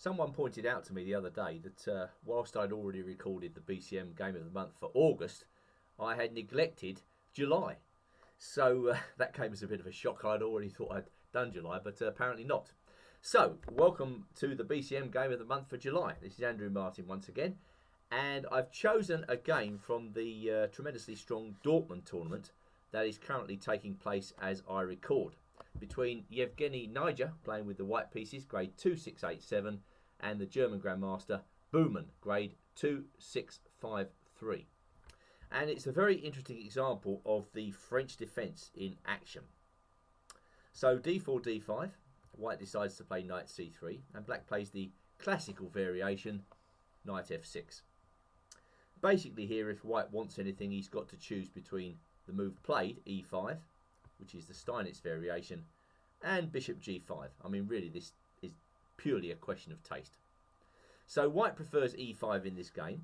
Someone pointed out to me the other day that whilst I'd already recorded the BCM Game of the Month for August, I had neglected July. So that came as a bit of a shock. I'd already thought I'd done July, but apparently not. So, welcome to the BCM Game of the Month for July. This is Andrew Martin once again. And I've chosen a game from the tremendously strong Dortmund tournament that is currently taking place as I record, between Yevgeny Niger, playing with the white pieces, grade 2687, and the German Grandmaster Boomen, grade 2653. And it's a very interesting example of the French defence in action. So d4, d5, white decides to play knight c3, and black plays the classical variation, knight f6. Basically here, if white wants anything, he's got to choose between the move played, e5, which is the Steinitz variation, and bishop g5. I mean, really, this is purely a question of taste. So white prefers e5 in this game.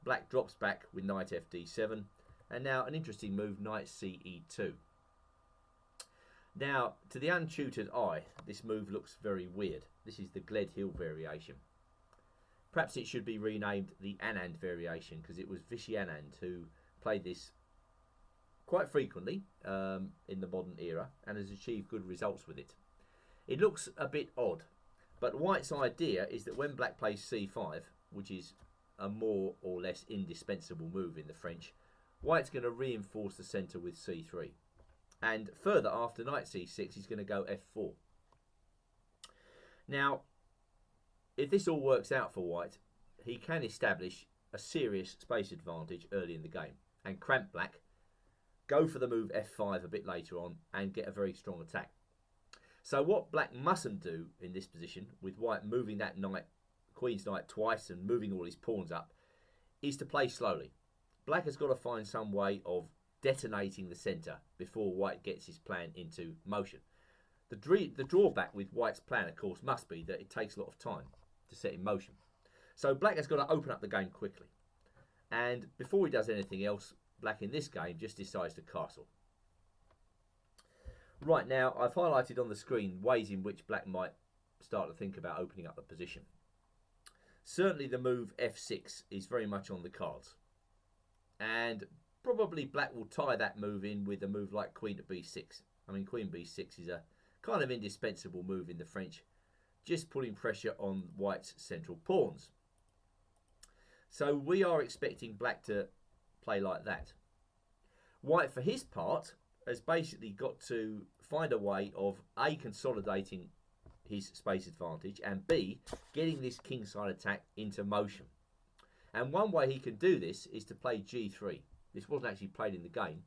Black drops back with knight fd7, and now an interesting move, knight ce2. Now, to the untutored eye, this move looks very weird. This is the Gled Hill variation. Perhaps it should be renamed the Anand variation, because it was Vishy Anand who played this quite frequently in the modern era and has achieved good results with it. It looks a bit odd, but white's idea is that when black plays c5, which is a more or less indispensable move in the French, white's going to reinforce the centre with c3. And further, after knight c6, he's going to go f4. Now, if this all works out for white, he can establish a serious space advantage early in the game and cramp black, go for the move f5 a bit later on, and get a very strong attack. So what black mustn't do in this position, with white moving that knight, queen's knight twice and moving all his pawns up, is to play slowly. Black has got to find some way of detonating the centre before white gets his plan into motion. The drawback with white's plan, of course, must be that it takes a lot of time to set in motion. So black has got to open up the game quickly. And before he does anything else, black in this game just decides to castle. Right, now I've highlighted on the screen ways in which black might start to think about opening up the position. Certainly the move f6 is very much on the cards. And probably black will tie that move in with a move like queen to b6. I mean, queen b6 is a kind of indispensable move in the French, just putting pressure on white's central pawns. So we are expecting black to play like that. White, for his part, has basically got to find a way of A, consolidating his space advantage, and B, getting this kingside attack into motion. And one way he can do this is to play g3. This wasn't actually played in the game,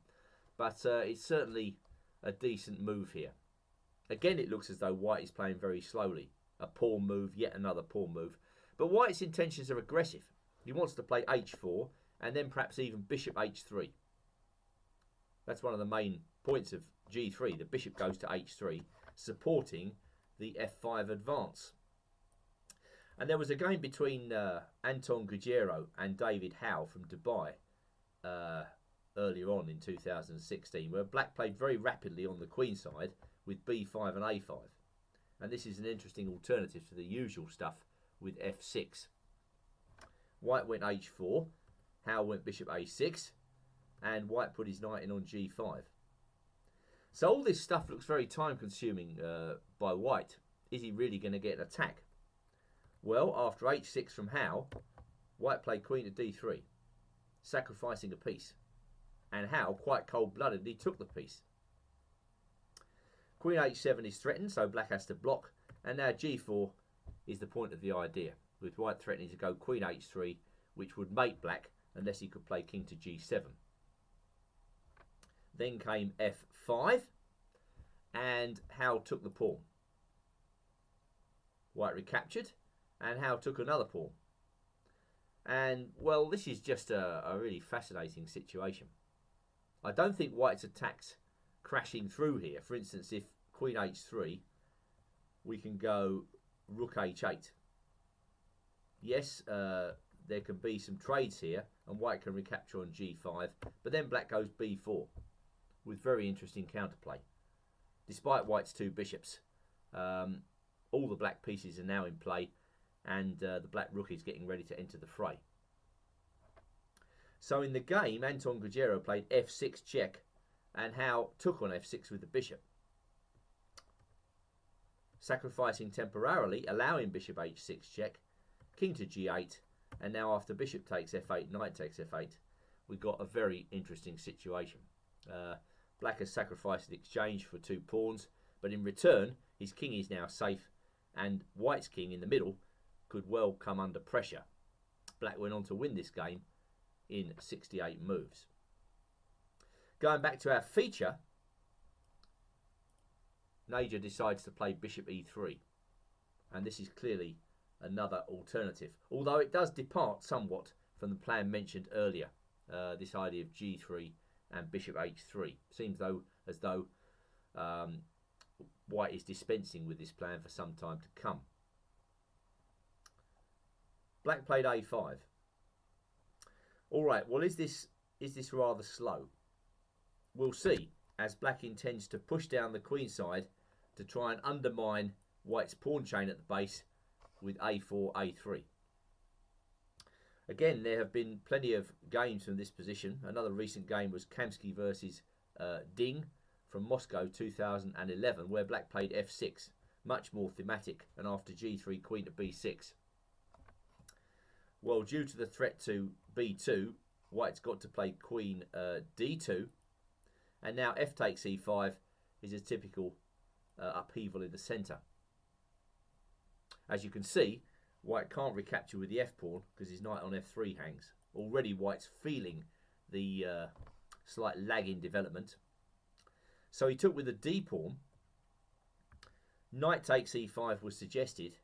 but it's certainly a decent move here. Again, it looks as though white is playing very slowly. A pawn move, yet another pawn move. But white's intentions are aggressive. He wants to play h4 and then perhaps even bishop h3. That's one of the main points of g3. The bishop goes to h3, supporting the f5 advance. And there was a game between Anton Guerrero and David Howe from Dubai earlier on in 2016, where black played very rapidly on the queen side with b5 and a5. And this is an interesting alternative to the usual stuff with f6. White went h4, Howe went bishop a6, and white put his knight in on g5. So all this stuff looks very time consuming by white. Is he really going to get an attack? Well, after h6 from Howe, white played queen to d3, sacrificing a piece. And Howe, quite cold-bloodedly, took the piece. Queen h7 is threatened, so black has to block. And now g4 is the point of the idea, with white threatening to go queen h3, which would mate black unless he could play king to g7. Then came f5, and Howe took the pawn. White recaptured, and Howe took another pawn. And, well, this is just a really fascinating situation. I don't think white's attacks crashing through here. For instance, if queen h3, we can go rook h8. Yes, there can be some trades here, and white can recapture on g5, but then black goes b4 with very interesting counterplay. Despite white's two bishops, all the black pieces are now in play, and the black rook is getting ready to enter the fray. So in the game, Anton Gujero played f6 check, and Howe took on f6 with the bishop, sacrificing temporarily, allowing bishop h6 check, king to g8, and now after bishop takes f8, knight takes f8, we've got a very interesting situation. Black has sacrificed the exchange for 2 pawns, but in return, his king is now safe, and white's king in the middle could well come under pressure. Black went on to win this game in 68 moves. Going back to our feature, Naja decides to play bishop e3, and this is clearly another alternative, although it does depart somewhat from the plan mentioned earlier, this idea of g3 and bishop h3. Seems as though white is dispensing with this plan for some time to come. Black played a5. All right, well, is this rather slow? We'll see, as black intends to push down the queen side to try and undermine white's pawn chain at the base with a4, a3. Again, there have been plenty of games from this position. Another recent game was Kamsky versus Ding from Moscow 2011, where black played f6, much more thematic, and after g3, queen to b6. Well, due to the threat to b2, white's got to play queen d2, and now f takes e5 is a typical upheaval in the centre. As you can see, white can't recapture with the f-pawn because his knight on f3 hangs. Already white's feeling the slight lag in development. So he took with the d-pawn. Knight takes e5 was suggested,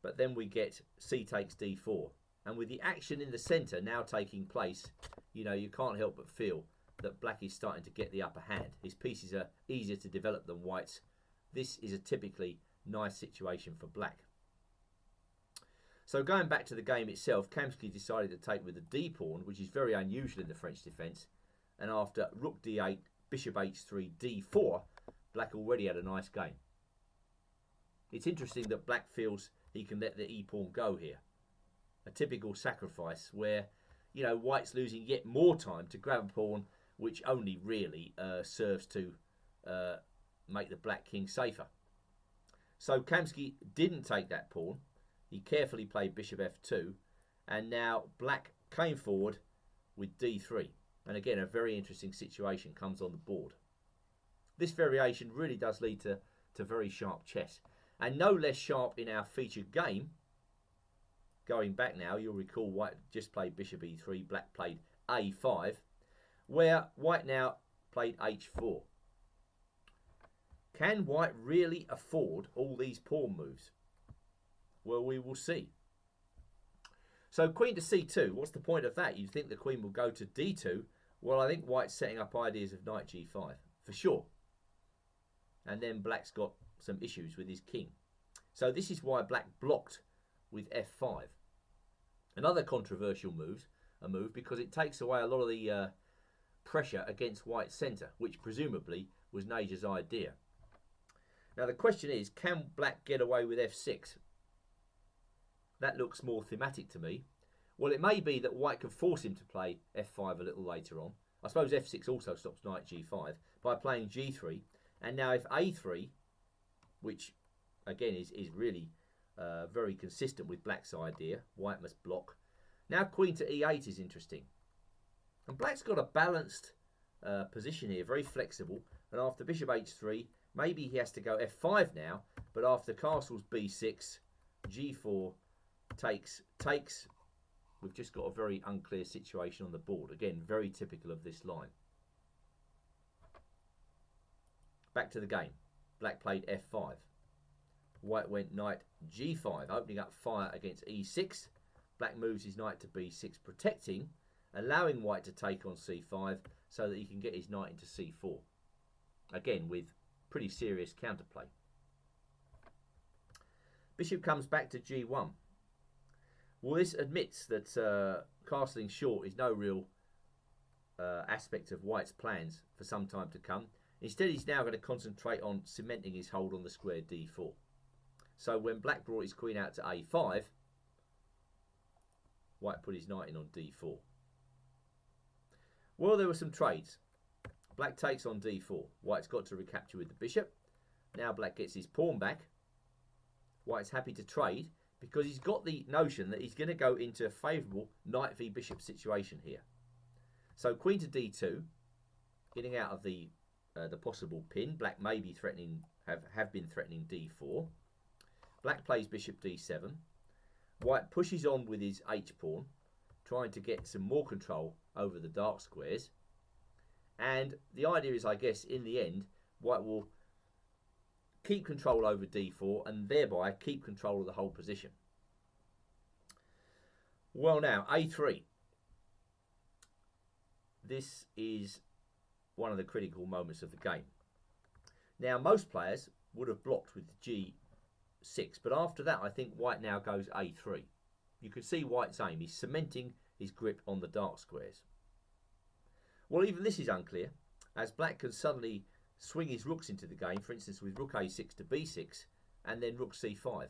but then we get c takes d4. And with the action in the centre now taking place, you know, you can't help but feel that black is starting to get the upper hand. His pieces are easier to develop than white's. This is a typically nice situation for black. So going back to the game itself, Kamsky decided to take with the d-pawn, which is very unusual in the French defence. And after rook d8, bishop h3, d4, black already had a nice game. It's interesting that black feels he can let the e-pawn go here. A typical sacrifice where, you know, white's losing yet more time to grab a pawn which only really serves to make the black king safer. So Kamsky didn't take that pawn. He carefully played bishop f2, and now black came forward with d3. And again, a very interesting situation comes on the board. This variation really does lead to very sharp chess. And no less sharp in our featured game. Going back now, you'll recall white just played bishop e3, black played a5, where white now played h4. Can white really afford all these pawn moves? Well, we will see. So queen to c2, what's the point of that? You think the queen will go to d2? Well, I think white's setting up ideas of knight g5, for sure. And then black's got some issues with his king. So this is why black blocked with f5. Another controversial move because it takes away a lot of the pressure against white's centre, which presumably was Naja's idea. Now the question is, can black get away with f6? That looks more thematic to me. Well, it may be that white can force him to play f5 a little later on. I suppose f6 also stops knight g5 by playing g3. And now if a3, which again is really very consistent with black's idea, white must block. Now queen to e8 is interesting. And black's got a balanced position here, very flexible. And after bishop h3, maybe he has to go f5 now. But after castles b6, g4, takes, we've just got a very unclear situation on the board. Again, very typical of this line. Back to the game. Black played f5. White went knight g5, opening up fire against e6. Black moves his knight to b6, protecting, allowing white to take on c5 so that he can get his knight into c4. Again, with pretty serious counterplay. Bishop comes back to g1. Well, this admits that castling short is no real aspect of white's plans for some time to come. Instead, he's now going to concentrate on cementing his hold on the square d4. So when black brought his queen out to a5, white put his knight in on d4. Well, there were some trades. Black takes on d4. White's got to recapture with the bishop. Now black gets his pawn back. White's happy to trade because he's got the notion that he's going to go into a favourable knight v bishop situation here. So queen to d2, getting out of the possible pin. Black may be threatening, have been threatening d4. Black plays bishop d7. White pushes on with his h-pawn, trying to get some more control over the dark squares. And the idea is, I guess, in the end, white will keep control over d4 and thereby keep control of the whole position. Well, now, a3. This is one of the critical moments of the game. Now, most players would have blocked with g6, but after that, I think white now goes a3. You can see white's aim. He's cementing his grip on the dark squares. Well, even this is unclear, as black can suddenly swing his rooks into the game, for instance, with rook a6 to b6, and then rook c5.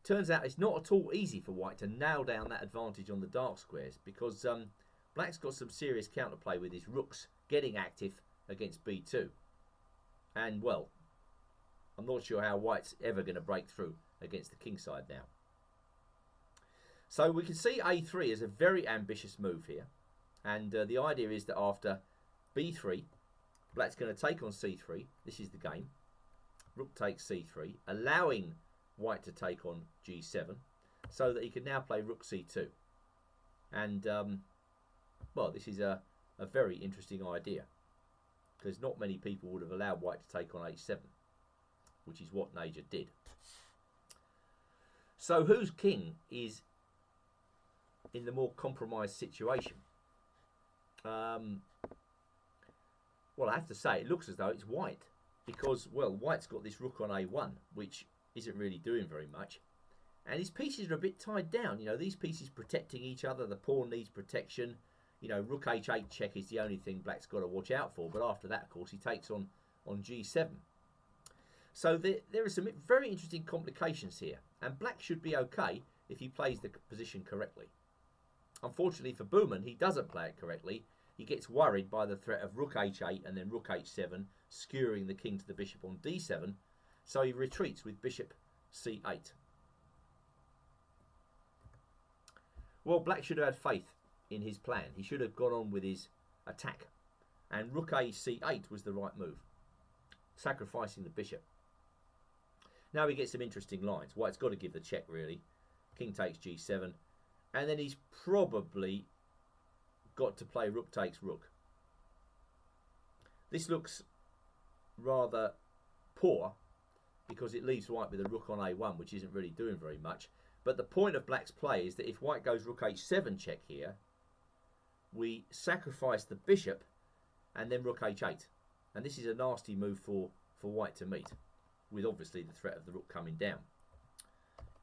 Turns out it's not at all easy for white to nail down that advantage on the dark squares, because black's got some serious counterplay with his rooks getting active against b2. And, well, I'm not sure how white's ever going to break through against the king side now. So we can see a3 as a very ambitious move here. And the idea is that after b3, black's going to take on c3. This is the game. Rook takes c3, allowing white to take on g7, so that he can now play rook c2. And, well, this is a very interesting idea, because not many people would have allowed white to take on h7, which is what Naja did. So whose king is in the more compromised situation? Well, I have to say, it looks as though it's white, because, well, white's got this rook on a1, which isn't really doing very much, and his pieces are a bit tied down. You know, these pieces protecting each other, the pawn needs protection. You know, rook h8 check is the only thing black's got to watch out for, but after that, of course, he takes on g7. So there are some very interesting complications here, and black should be okay if he plays the position correctly. Unfortunately for Booman, he doesn't play it correctly. He gets worried by the threat of rook h8 and then rook h7, skewering the king to the bishop on d7, so he retreats with bishop c8. Well, black should have had faith in his plan. He should have gone on with his attack, and rook a c8 was the right move, sacrificing the bishop. Now we get some interesting lines. White's got to give the check, really. King takes g7, and then he's probably got to play rook takes rook. This looks rather poor because it leaves white with a rook on a1, which isn't really doing very much. But the point of black's play is that if white goes rook h7 check here, we sacrifice the bishop and then rook h8. And this is a nasty move for white to meet, with obviously the threat of the rook coming down.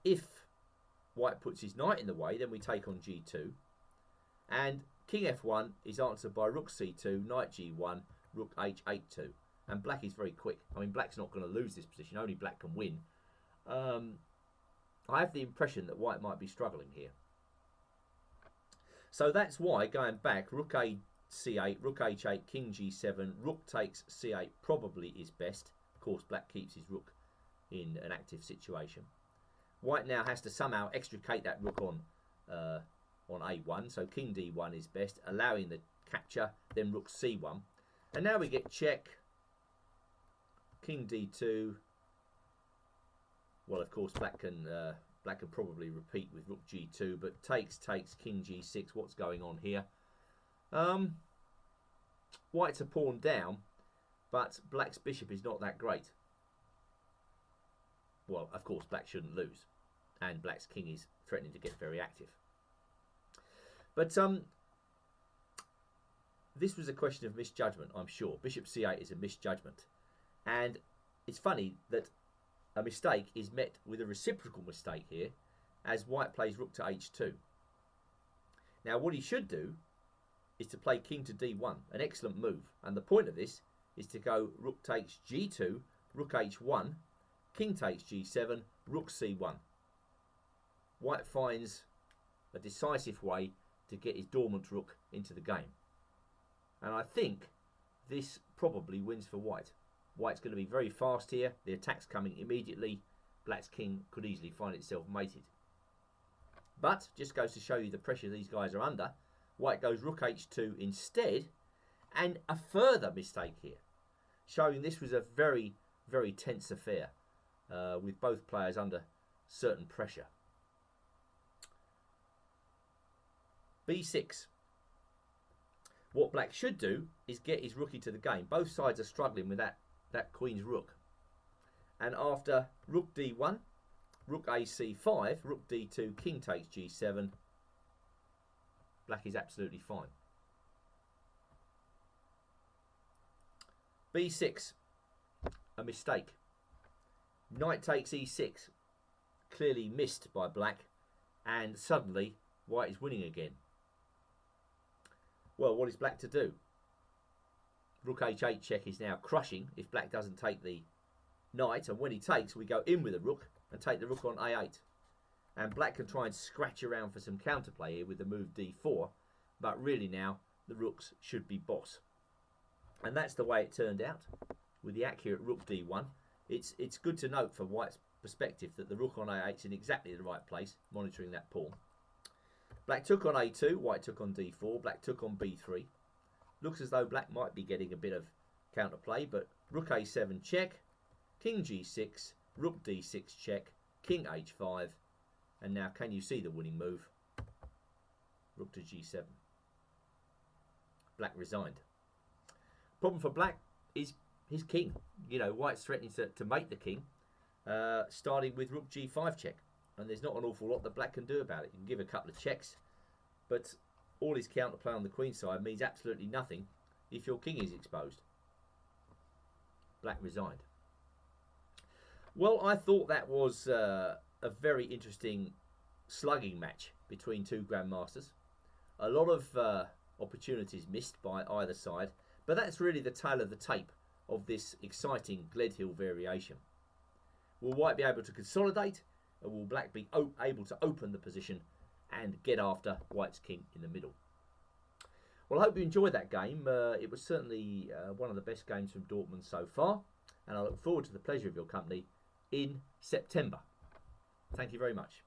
If white puts his knight in the way, then we take on g2. And king f1 is answered by rook c2, knight g1, rook h8-2. And black is very quick. I mean, black's not going to lose this position. Only black can win. I have the impression that white might be struggling here. So that's why, going back, rook a c8, rook h8, king g7, rook takes c8 probably is best. Of course, black keeps his rook in an active situation. White now has to somehow extricate that rook on a1, so king d1 is best, allowing the capture, then rook c1. And now we get check, king d2. Well, of course, black can probably repeat with rook g2, but takes, king g6. What's going on here? White's a pawn down, but black's bishop is not that great. Well, of course, black shouldn't lose, and black's king is threatening to get very active. But this was a question of misjudgment, I'm sure. Bishop c8 is a misjudgment. And it's funny that a mistake is met with a reciprocal mistake here, as white plays rook to h2. Now, what he should do is to play king to d1, an excellent move. And the point of this is to go rook takes g2, rook h1, king takes g7, rook c1. White finds a decisive way to get his dormant rook into the game. And I think this probably wins for white. White's going to be very fast here. The attack's coming immediately. Black's king could easily find itself mated. But, just goes to show you the pressure these guys are under. White goes rook h2 instead. And a further mistake here, showing this was a very, very tense affair with both players under certain pressure. b6. What black should do is get his rookie to the game. Both sides are struggling with that queen's rook. And after rook d1, rook a c5, rook d2, king takes g7, black is absolutely fine. b6, a mistake. Knight takes e6, clearly missed by black, and suddenly white is winning again. Well, what is black to do? Rook h8 check is now crushing if black doesn't take the knight, and when he takes, we go in with a rook and take the rook on a8. And black can try and scratch around for some counterplay here with the move d4, but really now the rooks should be boss. And that's the way it turned out with the accurate rook d1. It's good to note from white's perspective that the rook on a8 is in exactly the right place, monitoring that pawn. Black took on a2, white took on d4, black took on b3. Looks as though black might be getting a bit of counterplay, but rook a7 check, king g6, rook d6 check, king h5, and now can you see the winning move? Rook to g7. Black resigned. Problem for black is his king. You know, white's threatening to mate the king, starting with rook g5 check. And there's not an awful lot that black can do about it. You can give a couple of checks, but all his counterplay on the queen side means absolutely nothing if your king is exposed. Black resigned. Well, I thought that was a very interesting slugging match between two grandmasters. A lot of opportunities missed by either side, but that's really the tale of the tape of this exciting Gledhill variation. Will white be able to consolidate, or will black be able to open the position and get after white's king in the middle? Well, I hope you enjoyed that game. It was certainly one of the best games from Dortmund so far, and I look forward to the pleasure of your company in September. Thank you very much.